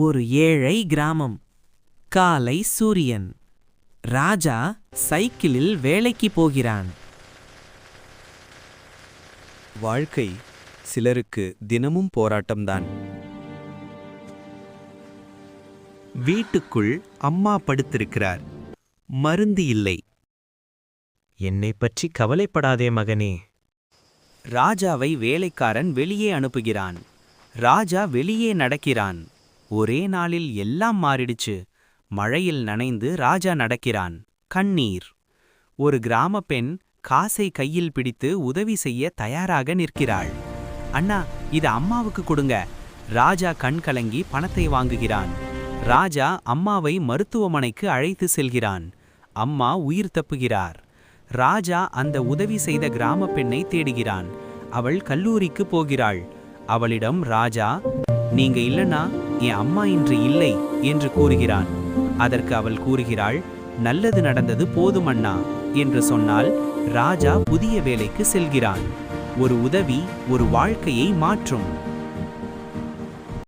ஒரு ஏழை கிராமம். காலை சூரியன். ராஜா சைக்கிளில் வேலைக்கு போகிறான். வாழ்க்கை சிலருக்கு தினமும் போராட்டம்தான். வீட்டுக்குள் அம்மா படுத்திருக்கிறார். மருந்து இல்லை. என்னை பற்றி கவலைப்படாதே மகனே. ராஜாவை வேலைக்காரன் வெளியே அனுப்புகிறான். ராஜா வெளியே நடக்கிறான். ஒரே நாளில் எல்லாம் மாறிடுச்சு. மழையில் நனைந்து ராஜா நடக்கிறான். கண்ணீர். ஒரு கிராம பெண் காசை கையில் பிடித்து உதவி செய்ய தயாராக நிற்கிறாள். அண்ணா, இது அம்மாவுக்கு கொடுங்க. ராஜா கண் கலங்கி பணத்தை வாங்குகிறான். ராஜா அம்மாவை மருத்துவமனைக்கு அழைத்து செல்கிறான். அம்மா உயிர் தப்புகிறார். ராஜா அந்த உதவி செய்த கிராம பெண்ணை தேடுகிறான். அவள் கல்லூரிக்கு போகிறாள். அவளிடம் ராஜா, நீங்க இல்லனா என் அம்மா இன்று இல்லை என்று கூறுகிறான். அதற்கு அவள் கூறுகிறாள், நல்லது நடந்தது போதும் அண்ணா என்று சொன்னால் ராஜா புதிய வேலைக்கு செல்கிறான். ஒரு உதவி ஒரு வாழ்க்கையை மாற்றும்.